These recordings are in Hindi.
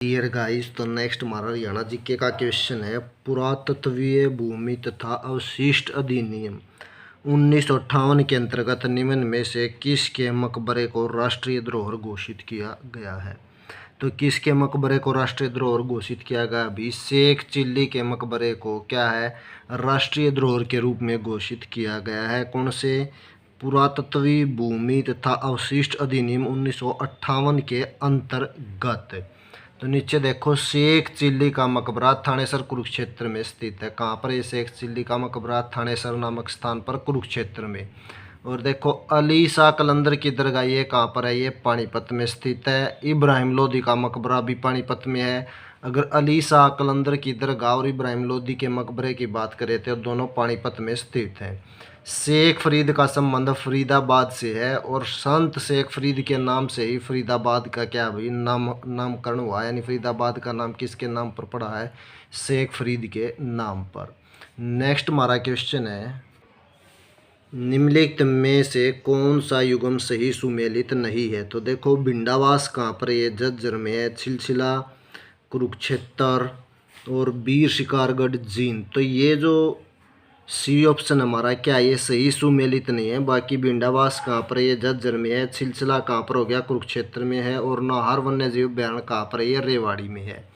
डियर गाइस, तो नेक्स्ट हमारा हरियाणा जीके का क्वेश्चन है। पुरातत्वीय भूमि तथा अवशिष्ट अधिनियम 1958 के अंतर्गत निम्न में से किसके मकबरे को राष्ट्रीय धरोहर घोषित किया गया है? तो किसके मकबरे को राष्ट्रीय धरोहर घोषित किया गया? अभी शेख चिल्ली के मकबरे को क्या है, राष्ट्रीय धरोहर के रूप में घोषित किया गया है। कौन से? पुरातत्वीय भूमि तथा अवशिष्ट अधिनियम 1958 के अंतर्गत। तो नीचे देखो, शेख चिल्ली का मकबरा थानेसर कुरुक्षेत्र में स्थित है। कहाँ पर? ये शेख चिल्ली का मकबरा थानेसर नामक स्थान पर कुरुक्षेत्र में। और देखो, अली शाह कलंदर की दरगाह ये कहाँ पर है? ये पानीपत में स्थित है। इब्राहिम लोदी का मकबरा भी पानीपत में है। अगर अली शाह कलंदर की दरगाह और इब्राहिम लोदी के मकबरे की बात करें तो दोनों पानीपत में स्थित हैं। शेख फरीद का संबंध फरीदाबाद से है और संत शेख फरीद के नाम से ही फरीदाबाद का क्या भाई नामकरण हुआ है, यानी फरीदाबाद का नाम किसके नाम पर पड़ा है? शेख फरीद के नाम पर। नेक्स्ट हमारा क्वेश्चन है, निम्नलिखित में से कौन सा युग्म सही सुमेलित नहीं है? तो देखो, भिंडावास कहाँ पर? ये झज्जर में है। सिलसिला कुरुक्षेत्र और वीर शिकारगढ़ जींद। तो ये जो सी ऑप्शन हमारा क्या है, ये सही सुमेलित नहीं है। बाकी भिंडावास कहाँ पर? ये झज्जर में है। सिलसिला कहाँ पर हो गया? कुरुक्षेत्र में है। और नाहर वन्य जीव अभ्यारण्य कहाँ पर है? ये रेवाड़ी में है।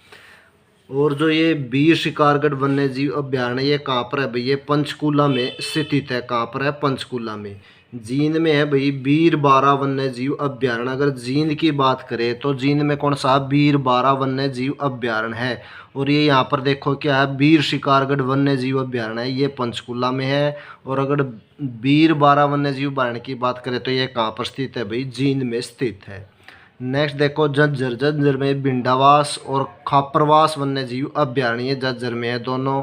और जो ये वीर शिकारगढ़ वन्य जीव अभ्यारण्य ये कहाँ पर है भाई? ये पंचकूला में स्थित है। कहाँ पर है? पंचकूला में। जींद में है भाई वीर बारा वन्य जीव अभ्यारण्य। अगर जींद की बात करें तो जींद में कौन सा? वीर बारा वन्य जीव अभ्यारण्य है। और ये यहाँ पर देखो क्या है, वीर शिकारगढ़ वन्य जीव अभ्यारण्य है, ये पंचकूला में है। और अगर वीर बारा वन्य जीव अभ्यारण्य की बात करें तो ये कहाँ पर स्थित है भाई? जींद में स्थित है। नेक्स्ट देखो, झज्जर में भिंडावास और खापरवास वन्य जीव अभ्यारण्य झज्जर में है दोनों।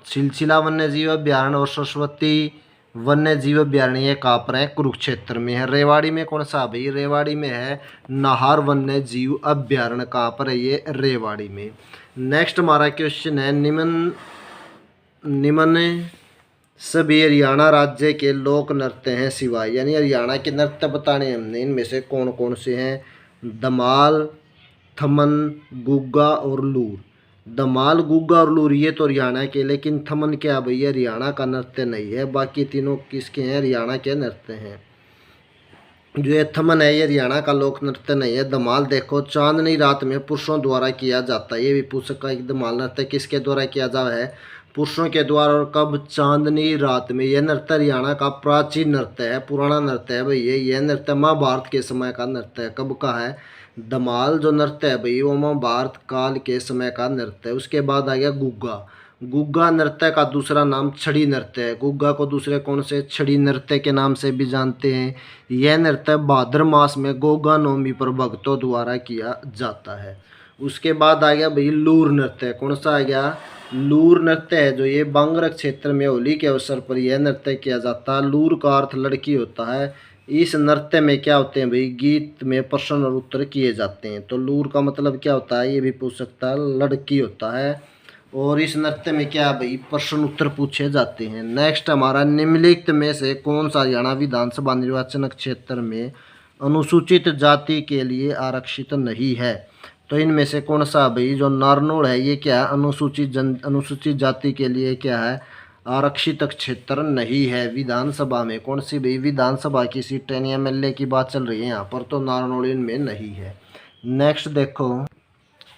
सिलसिला वन्य जीव अभ्यारण्य और सरस्वती वन्य जीव अभ्यारण्य कहाँ पर है? कुरुक्षेत्र में है। रेवाड़ी में कौन सा भाई? रेवाड़ी में है नाहर वन्य जीव अभ्यारण्य। कहाँ पर है? ये रेवाड़ी में। नेक्स्ट हमारा क्वेश्चन है, निम्न सभी हरियाणा राज्य के लोक नृत्य हैं सिवाय, यानी हरियाणा के नृत्य बताने हमने, इनमें से कौन कौन से हैं? धमाल, थमन, गुग्गा और लूर। धमाल, गुग्गा और लूर ये तो हरियाणा के, लेकिन थमन क्या भैया हरियाणा का नृत्य नहीं है। बाकी तीनों किसके हैं? हरियाणा के नृत्य हैं। जो ये थमन है ये हरियाणा का लोक नृत्य नहीं है। धमाल देखो, चांदनी रात में पुरुषों द्वारा किया जाता है। ये भी पूछ सकता है कि धमाल नृत्य किसके द्वारा किया जा रहा है? पुरुषों के द्वारा। और कब? चांदनी रात में। यह नृत्य हरियाणा का प्राचीन नृत्य है, पुराना नृत्य है भाई। यह नृत्य महाभारत के समय का नृत्य है। कब का है? धमाल जो नृत्य है भाई वो महाभारत काल के समय का नृत्य है। उसके बाद आ गया गुग्गा। गुग्गा नृत्य का दूसरा नाम छड़ी नृत्य है। गुग्गा को दूसरे कौन से? छड़ी नृत्य के नाम से भी जानते हैं। यह नृत्य भाद्र मास में गोगा नवमी पर भक्तों द्वारा किया जाता है। उसके बाद आ गया भाई लूर नृत्य। कौन सा आ गया? लूर नृत्य है जो ये बांगरा क्षेत्र में होली के अवसर पर यह नृत्य किया जाता है। लूर का अर्थ लड़की होता है। इस नृत्य में क्या होते हैं भाई? गीत में प्रश्न और उत्तर किए जाते हैं। तो लूर का मतलब क्या होता है? ये भी पूछ सकता है, लड़की होता है। और इस नृत्य में क्या भाई? प्रश्न उत्तर पूछे जाते हैं। नेक्स्ट हमारा, निम्नलिखित में से कौन सा हरियाणा विधानसभा निर्वाचन क्षेत्र में अनुसूचित जाति के लिए आरक्षित नहीं है? तो इनमें से कौन सा भाई? जो नारनौल है ये क्या है? अनुसूचित जाति के लिए क्या है? आरक्षित क्षेत्र नहीं है विधानसभा में। कौन सी भाई? विधानसभा की सीट यानी एमएलए की बात चल रही है यहाँ पर, तो नारनौल इनमें नहीं है। नेक्स्ट देखो,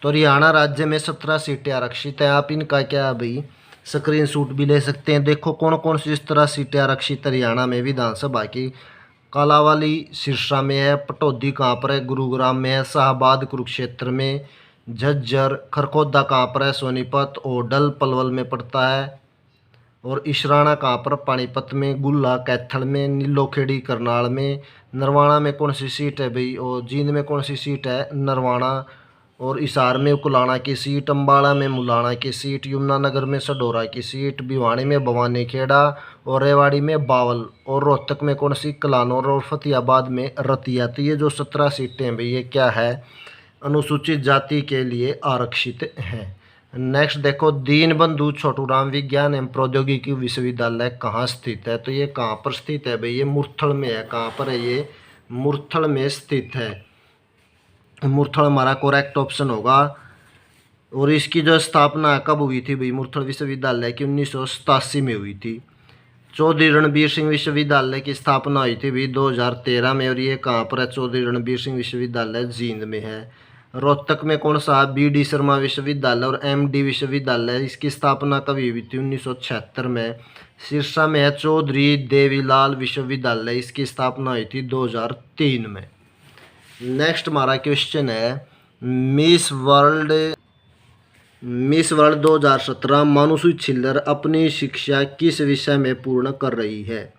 तो हरियाणा राज्य में 17 सीटें आरक्षित हैं। आप इनका क्या भाई स्क्रीनशॉट भी ले सकते हैं। देखो कौन कौन सी इस तरह सीटें आरक्षित हरियाणा में विधानसभा की। कालावाली सिरसा में है। पटौदी कहाँ पर है? गुरुग्राम में है। शाहबाद कुरुक्षेत्र में। झज्जर। खरखोदा कहाँ पर है? सोनीपत। ओडल पलवल में पड़ता है। और इशराना कहाँ पर? पानीपत में। गुल्ला कैथल में। नीलोखेड़ी करनाल में। नरवाणा में कौन सी सीट है भाई? और जींद में कौन सी सीट है? नरवाणा। और हिसार में कुलाणा की सीट। अम्बाड़ा में मुलाणा की सीट। यमुनानगर में सडोरा की सीट। भिवानी में भवानी खेड़ा। और रेवाड़ी में बावल। और रोहतक में कौन सी? कलानौर। और फतेहाबाद में रतिया। तो ये जो 17 सीटें हैं भाई ये क्या है? अनुसूचित जाति के लिए आरक्षित हैं। नेक्स्ट देखो, दीनबंधु छोटूराम विज्ञान एवं प्रौद्योगिकी विश्वविद्यालय कहाँ स्थित है? तो ये कहाँ पर स्थित है भाई? ये मुरथल में है। कहाँ पर है? ये मुरथल में स्थित है। मुरथल हमारा करेक्ट ऑप्शन होगा। और इसकी जो स्थापना कब हुई थी भाई मुरथल विश्वविद्यालय की 1987 में हुई थी। चौधरी रणबीर सिंह विश्वविद्यालय की स्थापना हुई थी भी 2013 में, और ये कहाँ पर है? चौधरी रणबीर सिंह विश्वविद्यालय जींद में है। रोहतक में कौन सा? BD शर्मा विश्वविद्यालय और MD विश्वविद्यालय, इसकी स्थापना कब हुई थी? 1976 में। सिरसा में है चौधरी देवीलाल विश्वविद्यालय, इसकी स्थापना हुई थी 2003 में। नेक्स्ट हमारा क्वेश्चन है मिस वर्ल्ड 2017 मानुषी छिल्लर अपनी शिक्षा किस विषय में पूर्ण कर रही है?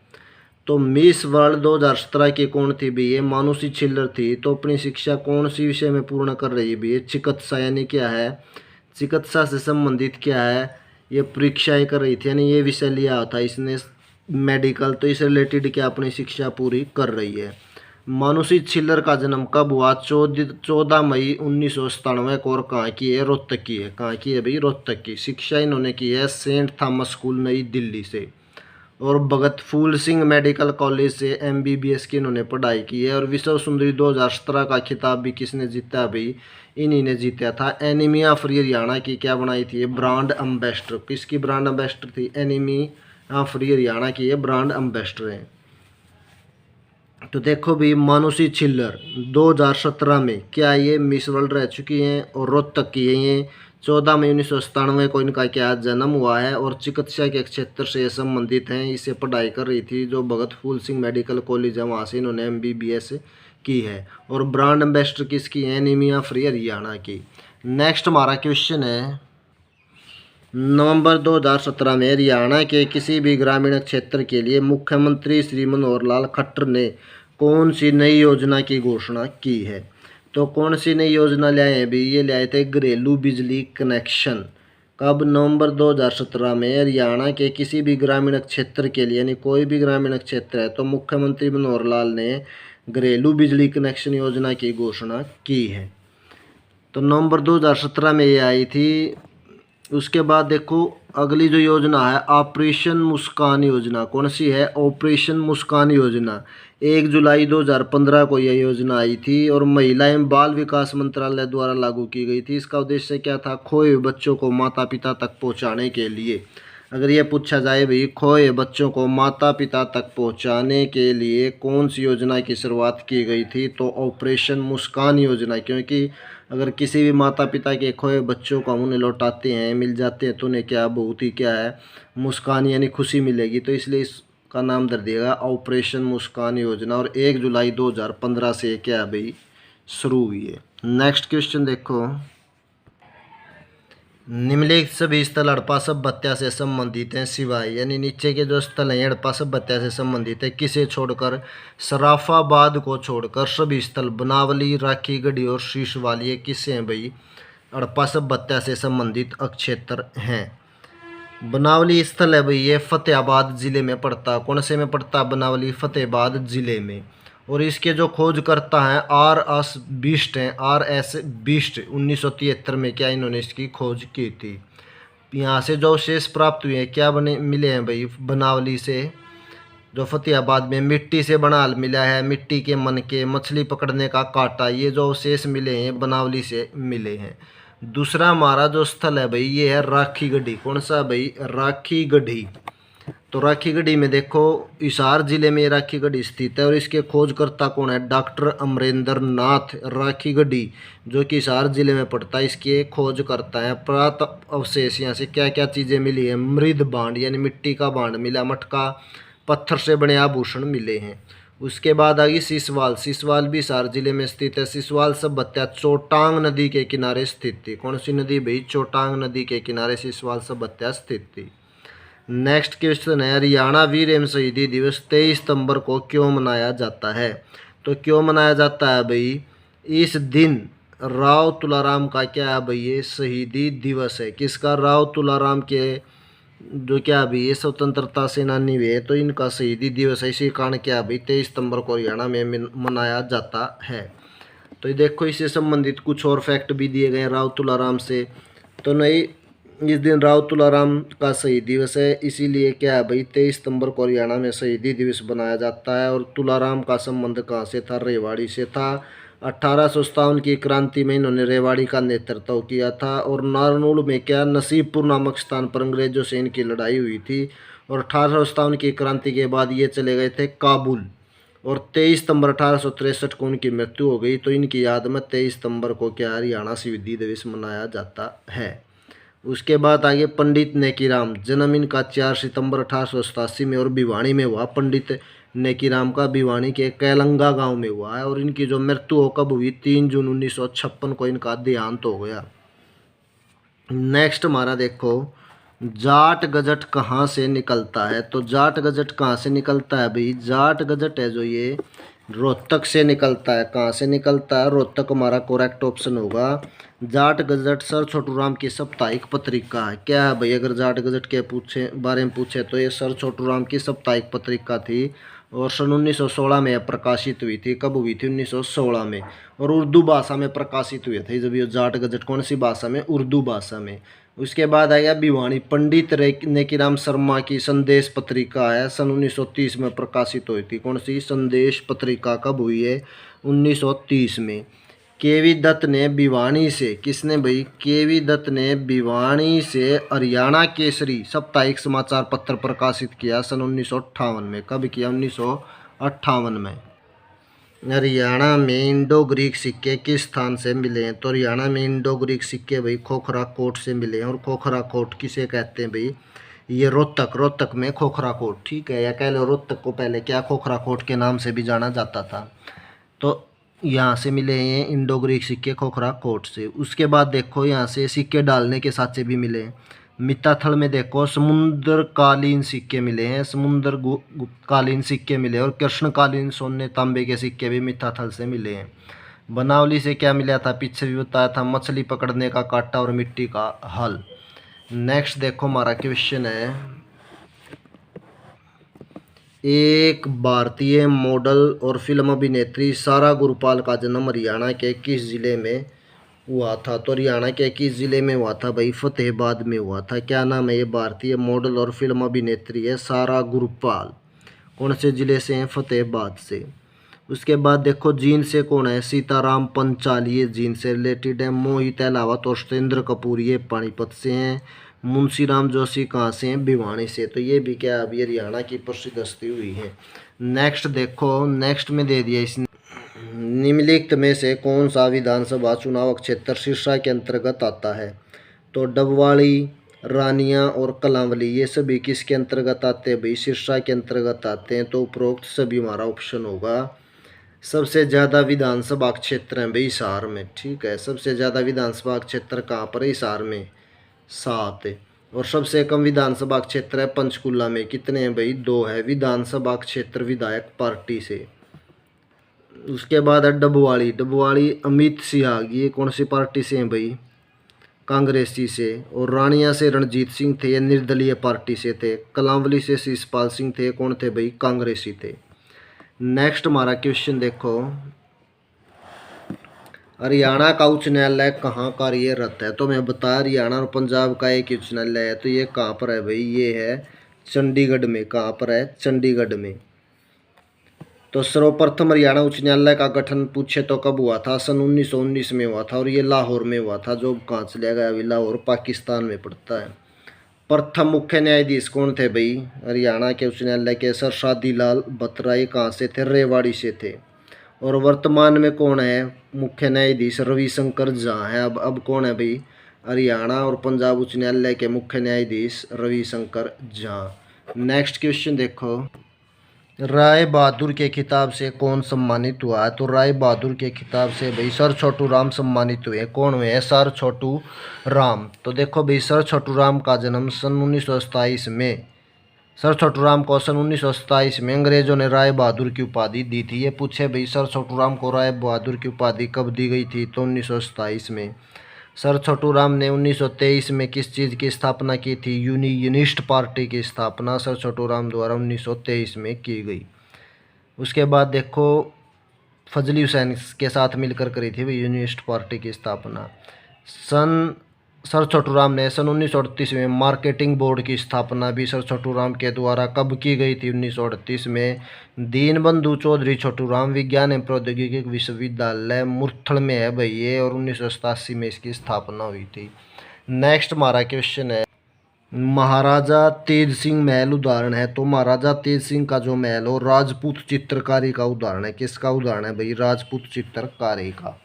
तो मिस वर्ल्ड 2017 की कौन थी भी? ये मानुषी छिल्लर थी। तो अपनी शिक्षा कौन सी विषय में पूर्ण कर रही है भी? ये चिकित्सा, यानी क्या है? चिकित्सा से संबंधित क्या है ये परीक्षाएं कर रही थी, यानी ये विषय लिया था इसने मेडिकल, तो इससे रिलेटेड क्या अपनी शिक्षा पूरी कर रही है। मानुषी छिल्लर का जन्म कब हुआ? 14 मई 1997 को, और कहाँ की है? रोहतक की है। कहाँ की है भाई? रोहतक की। शिक्षा इन्होंने की है सेंट थॉमस स्कूल नई दिल्ली से, और भगत फूल सिंह मेडिकल कॉलेज से MBBS की इन्होंने पढ़ाई की है। और विश्व सुंदरी 2017 का खिताब भी किसने जीता भाई? इन्हीं ने जीता था। एनीमिया फ्री हरियाणा की क्या बनाई थी? Brand ambassador. किसकी ब्रांड एम्बेसडर थी? एनीमिया फ्री हरियाणा की ये ब्रांड एम्बेसडर हैं। तो देखो भी मानुषी छिल्लर 2017 में क्या ये मिस वर्ल्ड रह चुकी हैं, और रोहतक की है ये। 14 मई 1997 को इनका क्या जन्म हुआ है, और चिकित्सा के क्षेत्र से संबंधित हैं। इसे पढ़ाई कर रही थी जो भगत फूल सिंह मेडिकल कॉलेज है, वहाँ से इन्होंने MBBS की है। और ब्रांड एम्बेसडर किसकी है? एनीमिया फ्री हरियाणा की। नेक्स्ट हमारा क्वेश्चन है नवंबर 2017 में हरियाणा के किसी भी ग्रामीण क्षेत्र के लिए मुख्यमंत्री श्री मनोहर लाल खट्टर ने कौन सी नई योजना की घोषणा की है? तो कौन सी नई योजना लाए हैं भी? ये लाए थे घरेलू बिजली कनेक्शन। कब? नवंबर 2017 में हरियाणा के किसी भी ग्रामीण क्षेत्र के लिए, यानी कोई भी ग्रामीण क्षेत्र है, तो मुख्यमंत्री मनोहर लाल ने घरेलू बिजली कनेक्शन योजना की घोषणा की है। तो नवंबर 2017 में ये आई थी। उसके बाद देखो अगली जो योजना है ऑपरेशन मुस्कान योजना। कौन सी है? ऑपरेशन मुस्कान योजना। 1 जुलाई 2015 को यह योजना आई थी, और महिला एवं बाल विकास मंत्रालय द्वारा लागू की गई थी। इसका उद्देश्य क्या था? खोए हुए बच्चों को माता पिता तक पहुंचाने के लिए। अगर ये पूछा जाए भाई खोए बच्चों को माता पिता तक पहुंचाने के लिए कौन सी योजना की शुरुआत की गई थी, तो ऑपरेशन मुस्कान योजना। क्योंकि अगर किसी भी माता पिता के खोए बच्चों को हम उन्हें लौटाते हैं, मिल जाते हैं, तो उन्हें क्या बहुत ही क्या है मुस्कान यानी खुशी मिलेगी। तो इसलिए इसका नाम दे दिएगा ऑपरेशन मुस्कान योजना, और 1 जुलाई 2015 से क्या भाई शुरू हुई है। नेक्स्ट क्वेश्चन देखो निम्नलिखित सभी स्थल हड़प्पा सभ्यता से संबंधित हैं सिवाय, यानी नीचे के जो स्थल हैं हड़प्पा सभ्यता से संबंधित है, किसे छोड़कर? सराफाबाद को छोड़कर सभी स्थल बनावली, राखी गढ़ी और शीशवाली किससे हैं भाई? हड़प्पा सभ्यता से संबंधित क्षेत्र हैं। बनावली स्थल है भाई ये फतेहाबाद जिले में पड़ता। कौन से में पड़ता? बनावली फतेहाबाद जिले में। और इसके जो खोजकर्ता हैं RS बिष्ट हैं। RS बिष्ट 1973 में क्या इन्होंने इसकी खोज की थी। यहाँ से जो अवशेष प्राप्त हुए हैं क्या बने मिले हैं भाई? बनावली से जो फतेहाबाद में मिट्टी से बना मिला है, मिट्टी के मन के, मछली पकड़ने का कांटा, ये जो अवशेष मिले हैं बनावली से मिले हैं। दूसरा हमारा जो स्थल है भाई ये है राखी गढ़ी। कौन सा भाई? राखी गढ़ी। तो राखी गढ़ी में देखो हिसार जिले में राखी गढ़ी स्थित है, और इसके खोजकर्ता कौन है? डॉक्टर अमरेंद्र नाथ राखी गढ़ी, जो कि हिसार जिले में पड़ता है। इसके खोज करता है। प्राप्त अवशेष यहाँ से क्या क्या चीज़ें मिली है? मृद भांड यानी मिट्टी का भांड मिला, मटका, पत्थर से बने आभूषण मिले हैं। उसके बाद आ गई सिसवाल। सिसवाल भी हिसार जिले में स्थित है। सिसवाल सभ्यता चोटांग नदी के किनारे स्थित थी। कौन सी नदी भाई? चोटांग नदी के किनारे सिसवाल सभ्यता स्थित थी। नेक्स्ट क्वेश्चन है हरियाणा वीर एवं शहीदी दिवस 23 सितंबर को क्यों मनाया जाता है? तो क्यों मनाया जाता है भाई? इस दिन राव तुलाराम का क्या है भाई? ये शहीदी दिवस है। किसका? राव तुलाराम के जो क्या भाई ये स्वतंत्रता सेनानी हुए, तो इनका शहीदी दिवस है। इसी कारण क्या भाई 23 सितंबर को हरियाणा में मनाया जाता है। तो ये देखो इससे संबंधित कुछ और फैक्ट भी दिए गए हैं राव तुलाराम से। तो नहीं इस दिन राव तुलाराम का शहीद दिवस है, इसीलिए क्या है भाई 23 सितंबर को हरियाणा में शहीदी दिवस बनाया जाता है। और तुलाराम का संबंध कहाँ से था? रेवाड़ी से था। 1857 की क्रांति में इन्होंने रेवाड़ी का नेतृत्व किया था। और नारनौल में क्या नसीबपुर नामक स्थान पर अंग्रेजों से इनकी लड़ाई हुई थी। और 1857 की क्रांति के बाद ये चले गए थे काबुल। और 23 सितंबर 1863 को उनकी मृत्यु हो गई। तो इनकी याद में 23 सितंबर को क्या हरियाणा शहीदी दिवस मनाया जाता है। उसके बाद आगे पंडित नेकीराम, जन्म इनका 4 सितंबर 1887 में और भिवानी में हुआ। पंडित नेकीराम का भिवानी के कैलंगा गांव में हुआ है। और इनकी जो मृत्यु हो कब हुई, 3 जून 1956 को इनका देहांत हो गया। नेक्स्ट हमारा देखो, जाट गजट कहाँ से निकलता है। तो जाट गजट कहाँ से निकलता है भाई, जाट गजट है जो ये रोहतक से निकलता है। कहाँ से निकलता है, रोहतक हमारा करेक्ट ऑप्शन होगा। जाट गजट सर छोटूराम की साप्ताहिक पत्रिका है। क्या है भाई, अगर जाट गजट के बारे में पूछे तो ये सर छोटूराम की साप्ताहिक पत्रिका थी। और सन 1916 में प्रकाशित हुई थी। कब हुई थी, 1916 में। और उर्दू भाषा में प्रकाशित हुए थे जब ये जाट गजट, कौन सी भाषा में, उर्दू भाषा में। उसके बाद आया भिवानी, पंडित नेकीराम शर्मा की संदेश पत्रिका है, सन 1930 में प्रकाशित हुई थी। कौन सी, संदेश पत्रिका। कब हुई है, 1930 में। केवी दत्त ने भिवानी से, किसने भाई, केवी दत्त ने भिवानी से हरियाणा केसरी साप्ताहिक समाचार पत्र प्रकाशित किया सन 1958 में। कब किया, 1958 में। हरियाणा में इंडो ग्रीक सिक्के किस स्थान से मिले हैं। तो हरियाणा में इंडो ग्रीक सिक्के भाई खोखरा कोट से मिले हैं। और खोखरा कोट किसे कहते हैं भाई, ये रोहतक में खोखरा कोट, ठीक है। या कह लो रोहतक को पहले क्या खोखरा कोट के नाम से भी जाना जाता था। तो यहाँ से मिले हैं इंडो ग्रीक सिक्के खोखरा कोट से। उसके बाद देखो यहाँ से सिक्के डालने के साथ से भी मिले हैं। मित्ताथल में देखो समुद्रकालीन सिक्के मिले हैं, कालीन सिक्के मिले। और कृष्णकालीन सोने तांबे के सिक्के भी मित्ताथल से मिले हैं। बनावली से क्या मिला था, पीछे भी बताया था, मछली पकड़ने का कांटा और मिट्टी का हल। नेक्स्ट देखो हमारा क्वेश्चन है, एक भारतीय मॉडल और फिल्म अभिनेत्री सारा गुरपाल का जन्म हरियाणा के किस जिले में हुआ था। तो हरियाणा के किस जिले में हुआ था भाई, फतेहाबाद में हुआ था। क्या नाम है, ये भारतीय मॉडल और फिल्म अभिनेत्री है सारा गुरपाल। कौन से जिले से हैं, फतेहाबाद से। उसके बाद देखो जीन से कौन है, सीताराम पंचाल, ये जीन से रिलेटेड है। मोहित अहलावत और सत्येंद्र कपूर ये पानीपत से हैं। मुंशीराम जोशी कहाँ से हैं, भिवानी से। तो ये भी क्या अभी हरियाणा की प्रसिद्ध हस्ती हुई है। नेक्स्ट देखो, नेक्स्ट में दे दिया इसने, निम्नलिखित में से कौन सा विधानसभा चुनाव क्षेत्र सिरसा के अंतर्गत आता है। तो डबवाली, रानिया और कलांवली ये सभी किसके अंतर्गत आते हैं भाई, सिरसा के अंतर्गत आते हैं। तो उपरोक्त सभी हमारा ऑप्शन होगा। सबसे ज़्यादा विधानसभा क्षेत्र हैं भाई हिसार में, ठीक है। सबसे ज़्यादा विधानसभा क्षेत्र कहाँ पर है, हिसार में, 7। और सबसे कम विधानसभा क्षेत्र है पंचकुला में, कितने हैं भाई, 2 है विधानसभा क्षेत्र विधायक पार्टी से। उसके बाद है डबवाली अमित सिंह, ये कौन सी पार्टी से हैं भाई, कांग्रेसी से। और रानिया से रणजीत सिंह थे, ये निर्दलीय पार्टी से थे। कलांवली से शिषपाल सिंह थे, कौन थे भाई, कांग्रेसी थे। नेक्स्ट हमारा क्वेश्चन देखो, हरियाणा का उच्च न्यायालय कहाँ कार्यरत है। तो मैं बता, हरियाणा और पंजाब का एक उच्च न्यायालय है। तो ये कहाँ पर है भाई, ये है चंडीगढ़ में। कहाँ पर है, चंडीगढ़ में। तो सर्वप्रथम हरियाणा उच्च न्यायालय का गठन पूछे तो कब हुआ था, सन 1919 में हुआ था। और ये लाहौर में हुआ था, जो कहाँ चला गया अभी, लाहौर पाकिस्तान में पड़ता है। प्रथम मुख्य न्यायाधीश कौन थे भाई, हरियाणा के उच्च न्यायालय के सर शादीलाल बत्रा, ये कहाँ से थे, रेवाड़ी से थे। और वर्तमान में कौन है मुख्य न्यायाधीश, रविशंकर झा है। अब कौन है भाई, हरियाणा और पंजाब उच्च न्यायालय के मुख्य न्यायाधीश रविशंकर झा। नेक्स्ट क्वेश्चन देखो, राय बहादुर के खिताब से कौन सम्मानित हुआ है। तो राय बहादुर के खिताब से भाई सर छोटू राम सम्मानित हुए। कौन हुए हैं, सर छोटू राम। तो देखो भाई सर छोटू राम का जन्म सन 1927 में, सर छोटू राम को सन 1927 में अंग्रेजों ने राय बहादुर की उपाधि दी थी। ये पूछे भाई सर छोटू राम को राय बहादुर की उपाधि कब दी गई थी, तो 1927 में। सर छोटू राम ने 1923 में किस चीज़ की स्थापना की थी, यूनियनिस्ट पार्टी की स्थापना सर छोटू राम द्वारा 1923 में की गई। उसके बाद देखो फजली हुसैन के साथ मिलकर करी थी यूनियनिस्ट पार्टी की स्थापना। सन सर छोटू राम ने सन 1938 में मार्केटिंग बोर्ड की स्थापना भी सर छोटू राम के द्वारा कब की गई थी? 1938 में। दीनबंधु चौधरी छोटू राम विज्ञान एवं प्रौद्योगिकी विश्वविद्यालय मुरथल में है भाई ये, और 1987 में इसकी स्थापना हुई थी। नेक्स्ट हमारा क्वेश्चन है, महाराजा तेज सिंह महल उदाहरण है। तो महाराजा तेज सिंह का जो महल हो राजपूत चित्रकारी का उदाहरण है। किसका उदाहरण है भाई? राजपूत चित्रकारी का।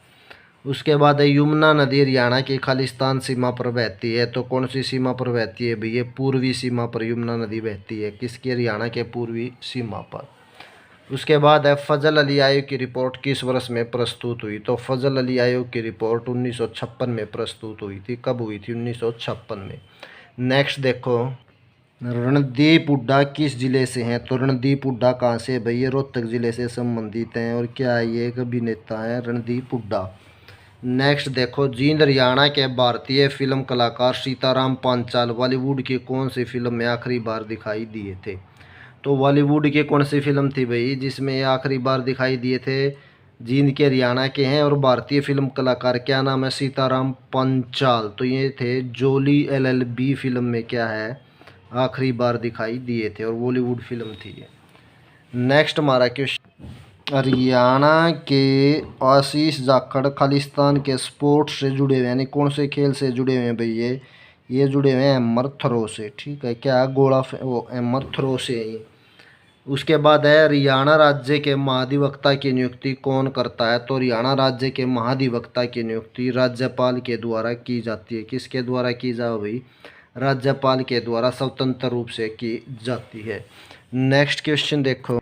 उसके बाद है यमुना नदी हरियाणा की खालिस्तान सीमा पर बहती है। तो कौन सी सीमा पर बहती है भाई? ये पूर्वी सीमा पर यमुना नदी बहती है। किसकी? हरियाणा के पूर्वी सीमा पर। उसके बाद है फजल अली आयोग की रिपोर्ट किस वर्ष में प्रस्तुत हुई? तो फजल अली आयोग की रिपोर्ट 1956 में प्रस्तुत हुई थी। कब हुई थी? 1956 में। नेक्स्ट देखो, रणदीप हुड्डा किस जिले से हैं? तो रणदीप हुड्डा कहाँ से? भाई ये रोहतक जिले से संबंधित हैं। और क्या ये एक अभिनेता है रणदीप हुड्डा। नेक्स्ट देखो, जींद हरियाणा के भारतीय फिल्म कलाकार सीताराम पांचाल बॉलीवुड की कौन सी फिल्म में आखिरी बार दिखाई दिए थे? तो बॉलीवुड की कौन सी फिल्म थी भाई जिसमें ये आखिरी बार दिखाई दिए थे? जींद के हरियाणा के हैं और भारतीय फिल्म कलाकार क्या नाम है? सीताराम पंचाल। तो ये थे जोली LLB फिल्म में क्या है? आखिरी बार दिखाई दिए थे, और बॉलीवुड फिल्म थी ये। नेक्स्ट हमारा क्वेश्चन, हरियाणा के आशीष जाखड़ खालिस्तान के स्पोर्ट्स से जुड़े हुए, यानी कौन से खेल से जुड़े हुए हैं भाई? ये जुड़े हुए हैं हैमर थ्रो से। ठीक है, क्या वो हैमर थ्रो से है ये। उसके बाद है हरियाणा राज्य के महाधिवक्ता की नियुक्ति कौन करता है? तो हरियाणा राज्य के महाधिवक्ता की नियुक्ति राज्यपाल के द्वारा की जाती है। किसके द्वारा की जाए भाई? राज्यपाल के द्वारा स्वतंत्र रूप से की जाती है। नेक्स्ट क्वेश्चन देखो,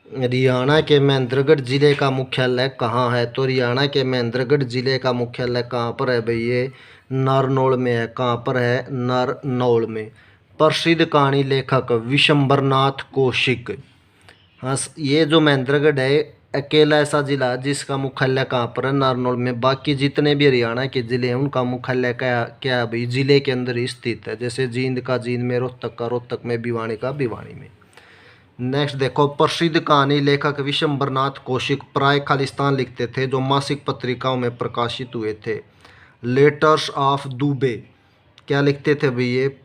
हरियाणा के महेंद्रगढ़ जिले का मुख्यालय कहाँ है? तो हरियाणा के महेंद्रगढ़ जिले का मुख्यालय कहाँ पर है भाई? ये नारनौल में है। कहाँ पर है? नारनौल में। प्रसिद्ध कहानी लेखक विशंबरनाथ कौशिक। हाँ, ये जो महेंद्रगढ़ है अकेला ऐसा जिला जिसका मुख्यालय कहाँ पर है? नारनौल में। बाकी जितने भी हरियाणा के ज़िले हैं उनका मुख्यालय क्या क्या है भाई? ज़िले के अंदर ही स्थित है। जैसे जींद का जींद में, रोहतक का रोहतक में, भिवानी का भिवानी में। नेक्स्ट देखो, प्रसिद्ध कहानी लेखक विशंबरनाथ कौशिक प्राय खालिस्तान लिखते थे जो मासिक पत्रिकाओं में प्रकाशित हुए थे। लेटर्स ऑफ दुबे क्या लिखते थे भाई? ये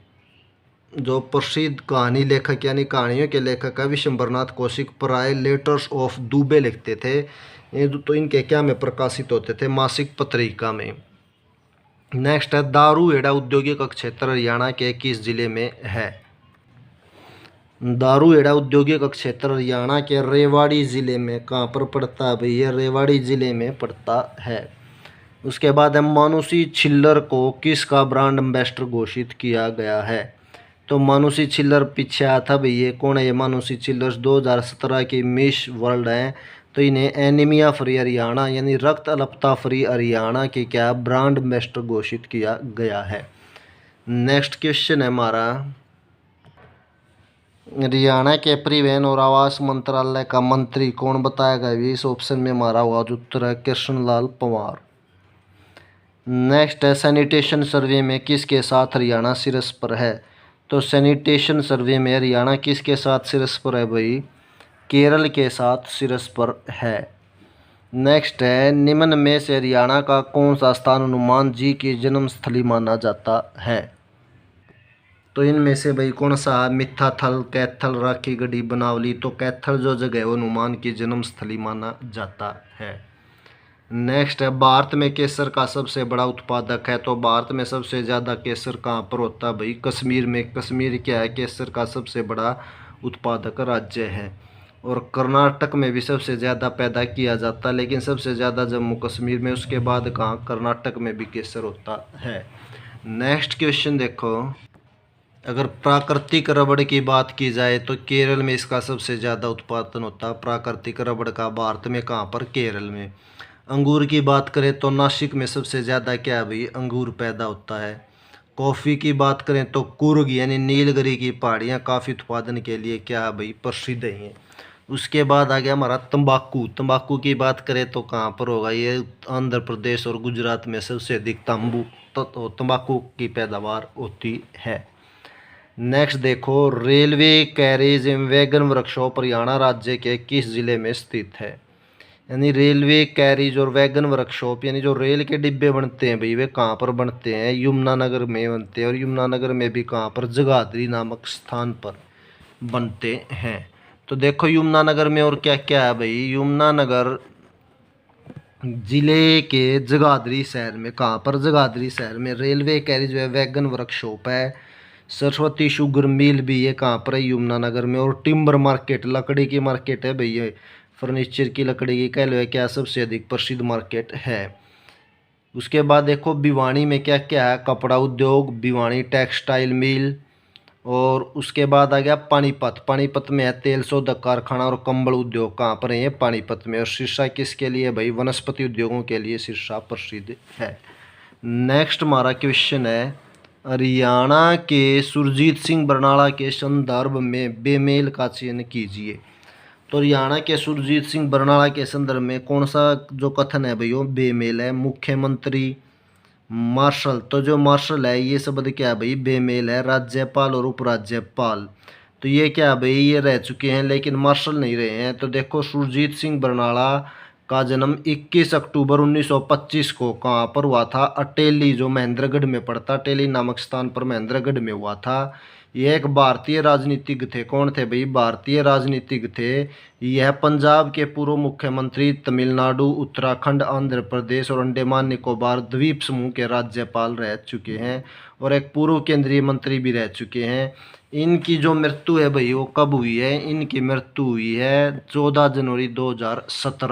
जो प्रसिद्ध कहानी लेखक यानी कहानियों के लेखक है विशंबरनाथ कौशिक प्राय लेटर्स ऑफ दुबे लिखते थे। ये तो इनके क्या में प्रकाशित होते थे? मासिक पत्रिका में। नेक्स्ट है, दारूहेड़ा औद्योगिक क्षेत्र हरियाणा के किस जिले में है? दारूहेड़ा औद्योगिक क्षेत्र हरियाणा के रेवाड़ी ज़िले में। कहाँ पर पड़ता है भाई? ये रेवाड़ी ज़िले में पड़ता है। उसके बाद है, मानुषी छिल्लर को किसका ब्रांड एम्बेसडर घोषित किया गया है? तो मानुषी छिल्लर पीछे आया था भाई, ये कौन है? ये मानुषी छिल्लर 2017 की मिस वर्ल्ड हैं। तो इन्हें एनीमिया फ्री हरियाणा यानी रक्त अल्पता फ्री हरियाणा के क्या ब्रांड एम्बेसडर घोषित किया गया है। नेक्स्ट क्वेश्चन है हमारा, हरियाणा के परिवहन और आवास मंत्रालय का मंत्री कौन बताया गया? इस ऑप्शन में हमारा हुआ जो उत्तर है कृष्णलाल पंवार। नेक्स्ट है, सैनिटेशन सर्वे में किसके साथ हरियाणा शीर्ष पर है? तो सैनिटेशन सर्वे में हरियाणा किसके साथ शीर्ष पर है भाई? केरल के साथ शीर्ष पर है। नेक्स्ट है, निम्न में से हरियाणा का कौन सा स्थान हनुमान जी की जन्मस्थली माना जाता है? तो इनमें से भाई कौन सा? मिथ्याथल, कैथल, राखी गढ़ी, बनावली। तो कैथल जो जगह है वो हनुमान की जन्मस्थली माना जाता है। नेक्स्ट है, भारत में केसर का सबसे बड़ा उत्पादक है। तो भारत में सबसे ज़्यादा केसर कहाँ पर होता है भाई? कश्मीर में। कश्मीर क्या है? केसर का सबसे बड़ा उत्पादक राज्य है। और कर्नाटक में भी सबसे ज़्यादा पैदा किया जाता है, लेकिन सबसे ज़्यादा जम्मू कश्मीर में। उसके बाद कहाँ? कर्नाटक में भी केसर होता है। नेक्स्ट क्वेश्चन देखो, अगर प्राकृतिक रबड़ की बात की जाए तो केरल में इसका सबसे ज़्यादा उत्पादन होता है प्राकृतिक रबड़ का। भारत में कहाँ पर? केरल में। अंगूर की बात करें तो नासिक में सबसे ज़्यादा क्या है भाई? अंगूर पैदा होता है। कॉफ़ी की बात करें तो कुर्ग यानी नीलगिरी की पहाड़ियाँ काफ़ी उत्पादन के लिए क्या है भाई? प्रसिद्ध हैं। उसके बाद आ गया हमारा तंबाकू। तंबाकू की बात करें तो कहाँ पर होगा? ये आंध्र प्रदेश और गुजरात में सबसे अधिक तंबाकू की पैदावार होती है। नेक्स्ट देखो, रेलवे कैरेज एवं वैगन वर्कशॉप हरियाणा राज्य के किस जिले में स्थित है? यानी रेलवे कैरिज और वैगन वर्कशॉप, यानी जो रेल के डिब्बे बनते हैं भाई वे कहाँ पर बनते हैं, यमुनानगर में बनते हैं। और यमुनानगर में भी कहाँ पर, जगाधरी नामक स्थान पर बनते हैं। तो देखो यमुनानगर में और क्या क्या है भाई। यमुनानगर जिले के जगाधरी शहर में, कहाँ पर, जगाधरी शहर में रेलवे कैरिज व वैगन वर्कशॉप है। सरस्वती शुगर मिल भी है कहाँ पर है, यमुनानगर में। और टिम्बर मार्केट, लकड़ी की मार्केट है भैया, फर्नीचर की लकड़ी की कह लो है क्या, सबसे अधिक प्रसिद्ध मार्केट है। उसके बाद देखो भिवानी में क्या क्या है, कपड़ा उद्योग, भिवानी टेक्सटाइल मिल। और उसके बाद आ गया पानीपत, पानीपत में है तेल शोधक कारखाना और कंबल उद्योग, कहाँ पर है ये, पानीपत में। और सिरसा किसके लिए भाई, वनस्पति उद्योगों के लिए सिरसा प्रसिद्ध है। नेक्स्ट हमारा क्वेश्चन है, हरियाणा के सुरजीत सिंह बरनाला के संदर्भ में बेमेल का चयन कीजिए। तो हरियाणा के सुरजीत सिंह बरनाला के संदर्भ में कौन सा जो कथन है भाई वो बेमेल है। मुख्यमंत्री, मार्शल, तो जो मार्शल है ये शब्द क्या है भाई, बेमेल है। राज्यपाल और उपराज्यपाल, तो ये क्या है भाई, ये रह चुके हैं लेकिन मार्शल नहीं रहे हैं। तो देखो सुरजीत सिंह बरनाला का जन्म 21 अक्टूबर 1925 को कहाँ पर हुआ था, अटेली, जो महेंद्रगढ़ में पड़ता, अटेली नामक स्थान पर महेंद्रगढ़ में हुआ था। ये एक भारतीय राजनीतिज्ञ थे। कौन थे भाई, भारतीय राजनीतिज्ञ थे। यह पंजाब के पूर्व मुख्यमंत्री, तमिलनाडु, उत्तराखंड, आंध्र प्रदेश और अंडमान निकोबार द्वीप समूह के राज्यपाल रह चुके हैं। और एक पूर्व केंद्रीय मंत्री भी रह चुके हैं। इनकी जो मृत्यु है भाई वो कब हुई है, इनकी मृत्यु हुई है 14 जनवरी 2017।